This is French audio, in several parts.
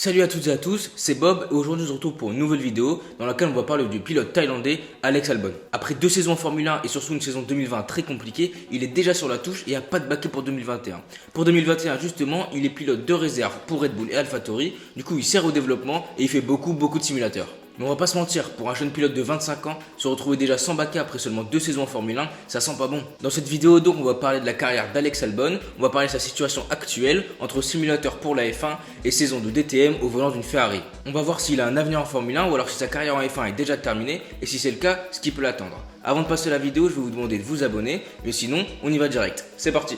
Salut à toutes et à tous, c'est Bob et aujourd'hui on se retrouve pour une nouvelle vidéo dans laquelle on va parler du pilote thaïlandais Alex Albon. Après 2 saisons en Formule 1 et surtout une saison 2020 très compliquée, il est déjà sur la touche et il n'y a pas de baquet pour 2021. Pour 2021 justement, il est pilote de réserve pour Red Bull et AlphaTauri, du coup il sert au développement et il fait beaucoup de simulateurs. Mais on va pas se mentir, pour un jeune pilote de 25 ans, se retrouver déjà sans baquet après seulement 2 saisons en Formule 1, ça sent pas bon. Dans cette vidéo donc on va parler de la carrière d'Alex Albon, on va parler de sa situation actuelle entre simulateur pour la F1 et saison de DTM au volant d'une Ferrari. On va voir s'il a un avenir en Formule 1 ou alors si sa carrière en F1 est déjà terminée et si c'est le cas, ce qui peut l'attendre. Avant de passer à la vidéo, je vais vous demander de vous abonner, mais sinon on y va direct. C'est parti.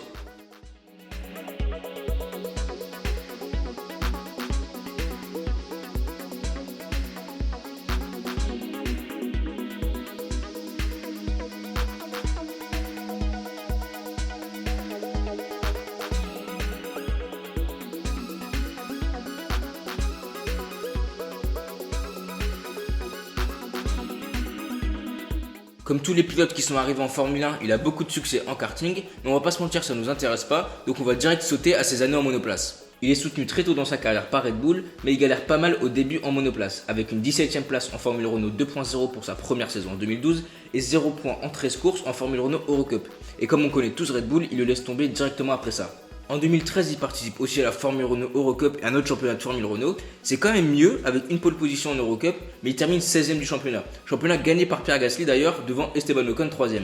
Comme tous les pilotes qui sont arrivés en Formule 1, il a beaucoup de succès en karting, mais on va pas se mentir, ça nous intéresse pas, donc on va direct sauter à ses années en monoplace. Il est soutenu très tôt dans sa carrière par Red Bull, mais il galère pas mal au début en monoplace, avec une 17ème place en Formule Renault 2.0 pour sa première saison en 2012 et 0 points en 13 courses en Formule Renault Eurocup. Et comme on connaît tous Red Bull, il le laisse tomber directement après ça. En 2013, il participe aussi à la Formule Renault Eurocup et à un autre championnat de Formule Renault. C'est quand même mieux avec une pole position en Eurocup, mais il termine 16ème du championnat. Championnat gagné par Pierre Gasly d'ailleurs, devant Esteban Ocon 3ème.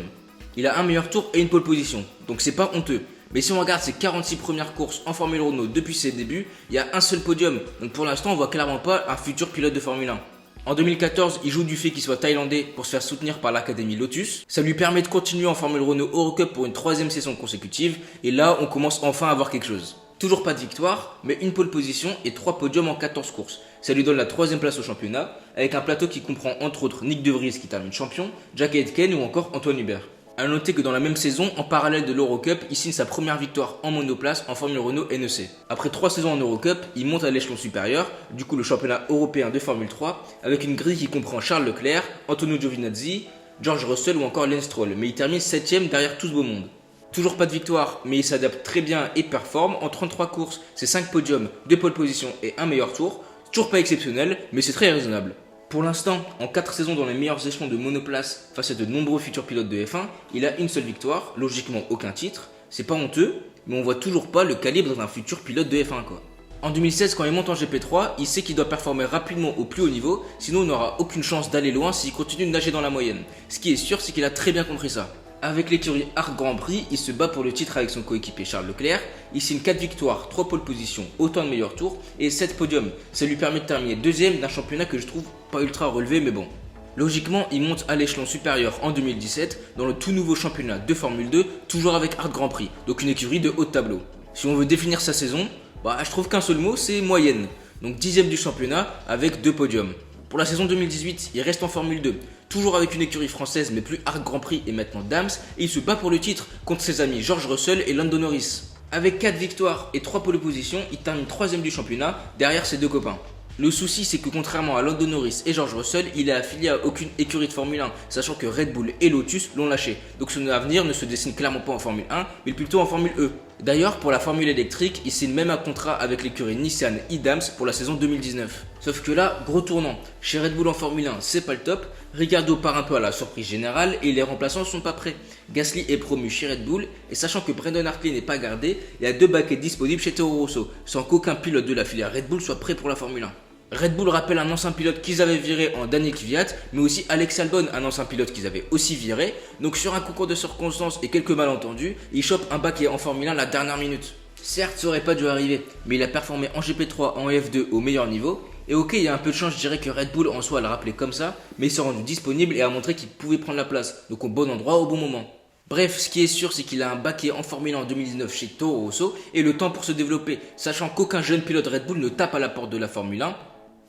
Il a un meilleur tour et une pole position, donc c'est pas honteux. Mais si on regarde ses 46 premières courses en Formule Renault depuis ses débuts, il y a un seul podium. Donc pour l'instant, on voit clairement pas un futur pilote de Formule 1. En 2014, il joue du fait qu'il soit thaïlandais pour se faire soutenir par l'académie Lotus. Ça lui permet de continuer en Formule Renault Eurocup pour une 3ème saison consécutive. Et là, on commence enfin à voir quelque chose. Toujours pas de victoire, mais une pole position et 3 podiums en 14 courses. Ça lui donne la 3ème place au championnat, avec un plateau qui comprend entre autres Nick De Vries qui termine champion, Jack Aitken ou encore Antoine Hubert. A noter que dans la même saison, en parallèle de l'Eurocup, il signe sa première victoire en monoplace en Formule Renault NEC. Après 3 saisons en Eurocup, il monte à l'échelon supérieur, du coup le championnat européen de Formule 3, avec une grille qui comprend Charles Leclerc, Antonio Giovinazzi, George Russell ou encore Lance Stroll, mais il termine 7ème derrière tout ce beau monde. Toujours pas de victoire, mais il s'adapte très bien et performe. En 33 courses, c'est 5 podiums, 2 pole positions et un meilleur tour. Toujours pas exceptionnel, mais c'est très raisonnable. Pour l'instant, en 4 saisons dans les meilleurs échelons de monoplace face à de nombreux futurs pilotes de F1, il a une seule victoire, logiquement aucun titre. C'est pas honteux, mais on voit toujours pas le calibre d'un futur pilote de F1 quoi. En 2016, quand il monte en GP3, il sait qu'il doit performer rapidement au plus haut niveau, sinon il n'aura aucune chance d'aller loin s'il continue de nager dans la moyenne. Ce qui est sûr, c'est qu'il a très bien compris ça. Avec l'écurie Art Grand Prix, il se bat pour le titre avec son coéquipier Charles Leclerc. Il signe 4 victoires, 3 pole positions, autant de meilleurs tours et 7 podiums. Ça lui permet de terminer 2ème d'un championnat que je trouve pas ultra relevé, mais bon. Logiquement, il monte à l'échelon supérieur en 2017 dans le tout nouveau championnat de Formule 2, toujours avec Art Grand Prix, donc une écurie de haut de tableau. Si on veut définir sa saison, je trouve qu'un seul mot, c'est moyenne. Donc 10ème du championnat avec 2 podiums. Pour la saison 2018, il reste en Formule 2, toujours avec une écurie française mais plus Art Grand Prix et maintenant Dams, et il se bat pour le titre contre ses amis George Russell et Lando Norris. Avec 4 victoires et 3 pole positions, il termine 3ème du championnat derrière ses 2 copains. Le souci, c'est que contrairement à Lando Norris et George Russell, il est affilié à aucune écurie de Formule 1, sachant que Red Bull et Lotus l'ont lâché. Donc son avenir ne se dessine clairement pas en Formule 1, mais plutôt en Formule E. D'ailleurs, pour la formule électrique, il signe même un contrat avec l'écurie Nissan Idams pour la saison 2019. Sauf que là, gros tournant. Chez Red Bull en Formule 1, c'est pas le top. Ricciardo part un peu à la surprise générale et les remplaçants sont pas prêts. Gasly est promu chez Red Bull et sachant que Brandon Hartley n'est pas gardé, il y a 2 baquets disponibles chez Toro Rosso, sans qu'aucun pilote de la filière Red Bull soit prêt pour la Formule 1. Red Bull rappelle un ancien pilote qu'ils avaient viré en Daniel Kvyat, mais aussi Alex Albon, un ancien pilote qu'ils avaient aussi viré. Donc sur un concours de circonstances et quelques malentendus, il chope un baquet en Formule 1 la dernière minute. Certes, ça aurait pas dû arriver, mais il a performé en GP3, en F2 au meilleur niveau. Et ok, il y a un peu de chance, je dirais que Red Bull en soi l'a rappelé comme ça, mais il s'est rendu disponible et a montré qu'il pouvait prendre la place, donc au bon endroit au bon moment. Bref, ce qui est sûr, c'est qu'il a un baquet en Formule 1 en 2019 chez Toro Rosso et le temps pour se développer, sachant qu'aucun jeune pilote Red Bull ne tape à la porte de la Formule 1.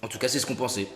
En tout cas, c'est ce qu'on pensait.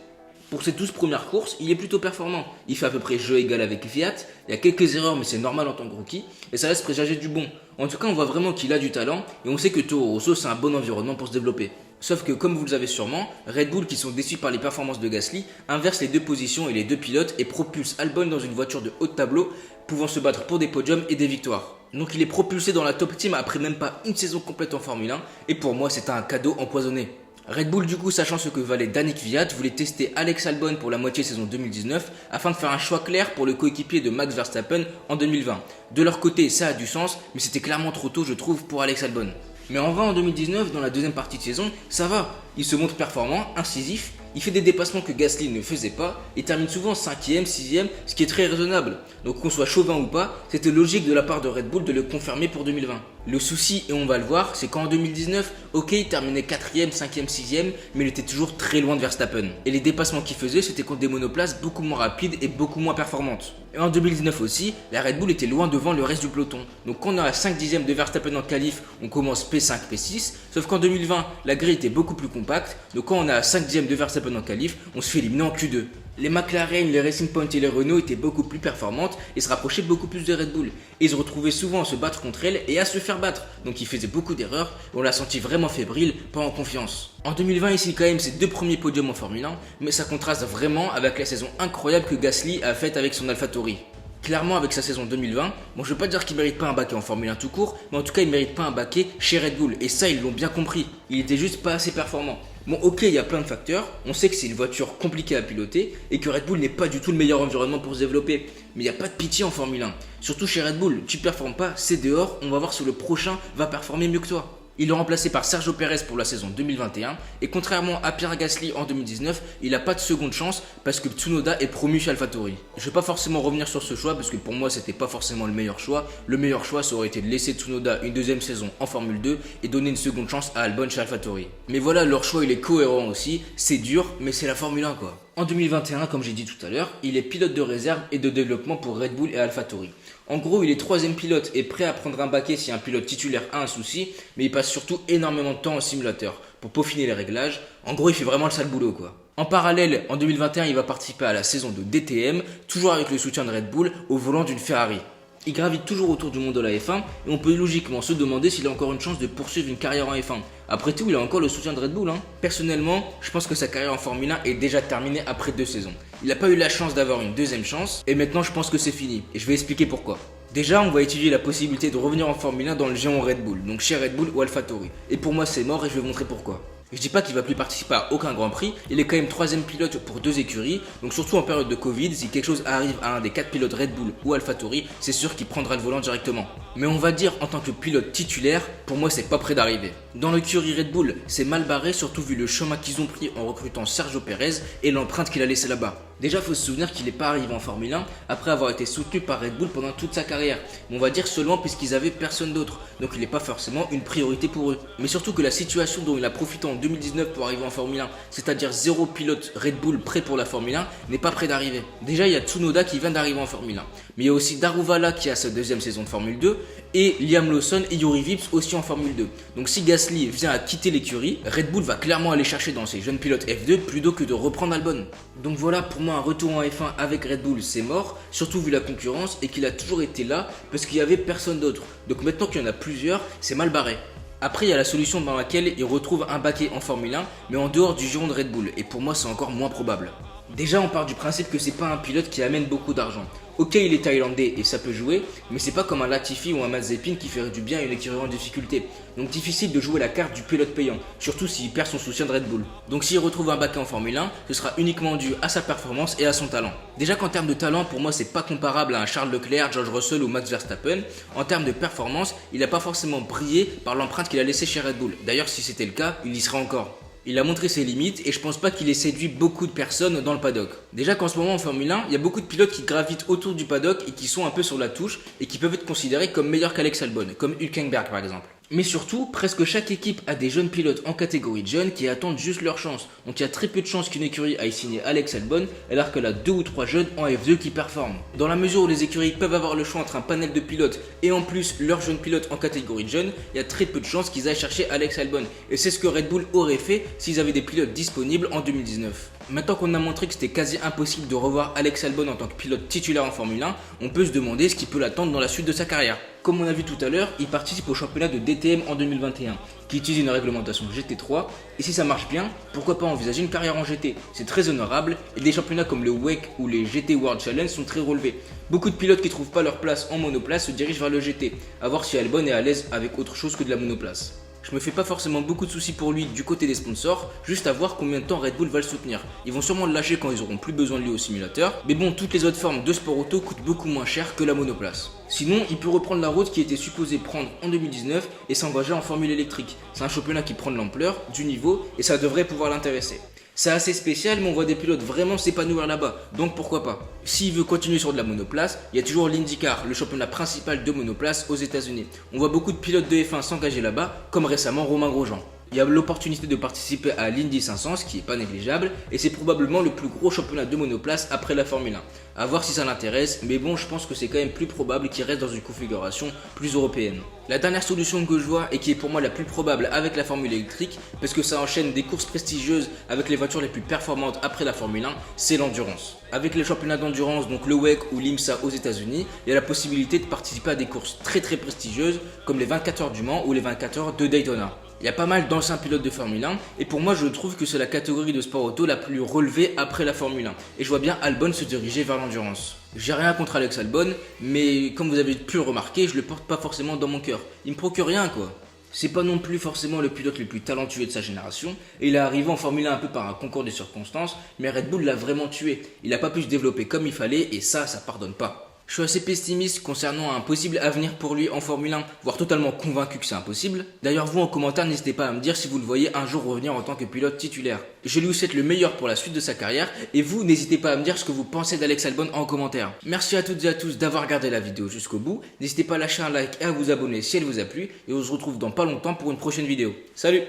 Pour ses 12 premières courses, il est plutôt performant. Il fait à peu près jeu égal avec Fiat. Il y a quelques erreurs, mais c'est normal en tant que rookie. Et ça laisse présager du bon. En tout cas, on voit vraiment qu'il a du talent. Et on sait que Toro Rosso, c'est un bon environnement pour se développer. Sauf que, comme vous le savez sûrement, Red Bull, qui sont déçus par les performances de Gasly, inverse les 2 positions et les 2 pilotes et propulse Albon dans une voiture de haut de tableau, pouvant se battre pour des podiums et des victoires. Donc il est propulsé dans la top team après même pas une saison complète en Formule 1. Et pour moi, c'est un cadeau empoisonné. Red Bull du coup, sachant ce que valait Danick Kvyat, voulait tester Alex Albon pour la moitié saison 2019 afin de faire un choix clair pour le coéquipier de Max Verstappen en 2020. De leur côté, ça a du sens, mais c'était clairement trop tôt je trouve pour Alex Albon. Mais en vrai en 2019, dans la deuxième partie de saison, ça va. Il se montre performant, incisif, il fait des dépassements que Gasly ne faisait pas et termine souvent 5ème, 6ème, ce qui est très raisonnable. Donc qu'on soit chauvin ou pas, c'était logique de la part de Red Bull de le confirmer pour 2020. Le souci, et on va le voir, c'est qu'en 2019, ok, il terminait 4ème, 5ème, 6ème, mais il était toujours très loin de Verstappen. Et les dépassements qu'il faisait, c'était contre des monoplaces beaucoup moins rapides et beaucoup moins performantes. Et en 2019 aussi, la Red Bull était loin devant le reste du peloton. Donc quand on a 5 dixièmes de Verstappen en qualif, on commence P5, P6. Sauf qu'en 2020, la grille était beaucoup plus compacte. Donc quand on a 5 dixièmes de Verstappen en qualif, on se fait éliminer en Q2. Les McLaren, les Racing Point et les Renault étaient beaucoup plus performantes et se rapprochaient beaucoup plus de Red Bull. Et ils se retrouvaient souvent à se battre contre elles et à se faire battre. Donc ils faisaient beaucoup d'erreurs et on l'a senti vraiment fébrile, pas en confiance. En 2020, il signe quand même ses 2 premiers podiums en Formule 1, mais ça contraste vraiment avec la saison incroyable que Gasly a faite avec son AlphaTauri. Clairement, avec sa saison 2020, bon, je veux pas dire qu'il mérite pas un baquet en Formule 1 tout court, mais en tout cas, il mérite pas un baquet chez Red Bull. Et ça, ils l'ont bien compris. Il était juste pas assez performant. Bon, ok, il y a plein de facteurs. On sait que c'est une voiture compliquée à piloter et que Red Bull n'est pas du tout le meilleur environnement pour se développer. Mais il n'y a pas de pitié en Formule 1. Surtout chez Red Bull, tu performes pas, c'est dehors. On va voir si le prochain va performer mieux que toi. Il est remplacé par Sergio Pérez pour la saison 2021 et contrairement à Pierre Gasly en 2019, il n'a pas de seconde chance parce que Tsunoda est promu chez AlphaTauri. Je vais pas forcément revenir sur ce choix parce que pour moi c'était pas forcément le meilleur choix. Le meilleur choix ça aurait été de laisser Tsunoda une deuxième saison en Formule 2 et donner une seconde chance à Albon chez AlphaTauri. Mais voilà, leur choix il est cohérent aussi, c'est dur mais c'est la Formule 1 quoi. En 2021, comme j'ai dit tout à l'heure, il est pilote de réserve et de développement pour Red Bull et AlphaTauri. En gros, il est 3ème pilote et prêt à prendre un baquet si un pilote titulaire a un souci, mais il passe surtout énormément de temps en simulateur pour peaufiner les réglages. En gros, il fait vraiment le sale boulot quoi. En parallèle, en 2021, il va participer à la saison de DTM, toujours avec le soutien de Red Bull, au volant d'une Ferrari. Il gravite toujours autour du monde de la F1 et on peut logiquement se demander s'il a encore une chance de poursuivre une carrière en F1. Après tout, il a encore le soutien de Red Bull. Personnellement, je pense que sa carrière en Formule 1 est déjà terminée après 2 saisons. Il n'a pas eu la chance d'avoir une deuxième chance et maintenant je pense que c'est fini. Et je vais expliquer pourquoi. Déjà, on va étudier la possibilité de revenir en Formule 1 dans le géant Red Bull, donc chez Red Bull ou AlphaTauri. Et pour moi, c'est mort et je vais vous montrer pourquoi. Je dis pas qu'il va plus participer à aucun Grand Prix, il est quand même 3ème pilote pour 2 écuries, donc surtout en période de Covid, si quelque chose arrive à un des 4 pilotes Red Bull ou AlphaTauri, c'est sûr qu'il prendra le volant directement. Mais on va dire en tant que pilote titulaire, pour moi c'est pas près d'arriver. Dans l'écurie Red Bull, c'est mal barré, surtout vu le chemin qu'ils ont pris en recrutant Sergio Pérez et l'empreinte qu'il a laissée là-bas. Déjà, faut se souvenir qu'il n'est pas arrivé en Formule 1 après avoir été soutenu par Red Bull pendant toute sa carrière. On va dire seulement puisqu'ils avaient personne d'autre, donc il n'est pas forcément une priorité pour eux. Mais surtout que la situation dont il a profité en 2019 pour arriver en Formule 1, c'est-à-dire 0 pilote Red Bull prêt pour la Formule 1, n'est pas prêt d'arriver. Déjà, il y a Tsunoda qui vient d'arriver en Formule 1, mais il y a aussi Daruvala qui a sa 2ème saison de Formule 2 et Liam Lawson et Yuri Vips aussi en Formule 2. Donc si Gasly vient à quitter l'écurie, Red Bull va clairement aller chercher dans ses jeunes pilotes F2 plutôt que de reprendre Albon. Donc voilà, pour moi un retour en F1 avec Red Bull c'est mort, surtout vu la concurrence et qu'il a toujours été là parce qu'il n'y avait personne d'autre. Donc maintenant qu'il y en a plusieurs, c'est mal barré. Après, il y a la solution dans laquelle il retrouve un baquet en Formule 1, mais en dehors du giron de Red Bull, et pour moi c'est encore moins probable. Déjà, on part du principe que c'est pas un pilote qui amène beaucoup d'argent. Ok, il est thaïlandais et ça peut jouer, mais c'est pas comme un Latifi ou un Mazepin qui ferait du bien à une écurie en difficulté. Donc difficile de jouer la carte du pilote payant, surtout s'il perd son soutien de Red Bull. Donc s'il retrouve un baquet en Formule 1, ce sera uniquement dû à sa performance et à son talent. Déjà qu'en termes de talent, pour moi c'est pas comparable à un Charles Leclerc, George Russell ou Max Verstappen. En termes de performance, il n'a pas forcément brillé par l'empreinte qu'il a laissée chez Red Bull. D'ailleurs, si c'était le cas, il y serait encore. Il a montré ses limites et je pense pas qu'il ait séduit beaucoup de personnes dans le paddock. Déjà qu'en ce moment en Formule 1, il y a beaucoup de pilotes qui gravitent autour du paddock et qui sont un peu sur la touche et qui peuvent être considérés comme meilleurs qu'Alex Albon, comme Hülkenberg par exemple. Mais surtout, presque chaque équipe a des jeunes pilotes en catégorie de jeunes qui attendent juste leur chance. Donc il y a très peu de chances qu'une écurie aille signer Alex Albon alors qu'elle a 2 ou 3 jeunes en F2 qui performent. Dans la mesure où les écuries peuvent avoir le choix entre un panel de pilotes et en plus leurs jeunes pilotes en catégorie de jeunes, il y a très peu de chances qu'ils aillent chercher Alex Albon. Et c'est ce que Red Bull aurait fait s'ils avaient des pilotes disponibles en 2019. Maintenant qu'on a montré que c'était quasi impossible de revoir Alex Albon en tant que pilote titulaire en Formule 1, on peut se demander ce qui peut l'attendre dans la suite de sa carrière. Comme on a vu tout à l'heure, il participe au championnat de DTM en 2021, qui utilise une réglementation GT3, et si ça marche bien, pourquoi pas envisager une carrière en GT? C'est très honorable, et des championnats comme le WEC ou les GT World Challenge sont très relevés. Beaucoup de pilotes qui trouvent pas leur place en monoplace se dirigent vers le GT, à voir si Albon est à l'aise avec autre chose que de la monoplace. Je me fais pas forcément beaucoup de soucis pour lui du côté des sponsors, juste à voir combien de temps Red Bull va le soutenir. Ils vont sûrement le lâcher quand ils auront plus besoin de lui au simulateur, mais bon, toutes les autres formes de sport auto coûtent beaucoup moins cher que la monoplace. Sinon, il peut reprendre la route qu'il était supposé prendre en 2019 et s'engager en formule électrique. C'est un championnat qui prend de l'ampleur, du niveau, et ça devrait pouvoir l'intéresser. C'est assez spécial, mais on voit des pilotes vraiment s'épanouir là-bas, donc pourquoi pas. S'il veut continuer sur de la monoplace, il y a toujours l'IndyCar, le championnat principal de monoplace aux États-Unis. On voit beaucoup de pilotes de F1 s'engager là-bas, comme récemment Romain Grosjean. Il y a l'opportunité de participer à l'Indy 500, ce qui n'est pas négligeable, et c'est probablement le plus gros championnat de monoplace après la Formule 1. A voir si ça l'intéresse, mais bon, je pense que c'est quand même plus probable qu'il reste dans une configuration plus européenne. La dernière solution que je vois, et qui est pour moi la plus probable avec la Formule électrique, parce que ça enchaîne des courses prestigieuses avec les voitures les plus performantes après la Formule 1, c'est l'endurance. Avec les championnats d'endurance, donc le WEC ou l'IMSA aux États-Unis, il y a la possibilité de participer à des courses très prestigieuses, comme les 24 heures du Mans ou les 24 heures de Daytona. Il y a pas mal d'anciens pilotes de Formule 1 et pour moi je trouve que c'est la catégorie de sport auto la plus relevée après la Formule 1 et je vois bien Albon se diriger vers l'endurance. J'ai rien contre Alex Albon, mais comme vous avez pu le remarquer, je le porte pas forcément dans mon cœur. Il me procure rien quoi. C'est pas non plus forcément le pilote le plus talentueux de sa génération et il est arrivé en Formule 1 un peu par un concours de circonstances, mais Red Bull l'a vraiment tué. Il a pas pu se développer comme il fallait et ça pardonne pas. Je suis assez pessimiste concernant un possible avenir pour lui en Formule 1, voire totalement convaincu que c'est impossible. D'ailleurs vous en commentaire n'hésitez pas à me dire si vous le voyez un jour revenir en tant que pilote titulaire. Je lui souhaite le meilleur pour la suite de sa carrière et vous n'hésitez pas à me dire ce que vous pensez d'Alex Albon en commentaire. Merci à toutes et à tous d'avoir regardé la vidéo jusqu'au bout, n'hésitez pas à lâcher un like et à vous abonner si elle vous a plu et on se retrouve dans pas longtemps pour une prochaine vidéo. Salut!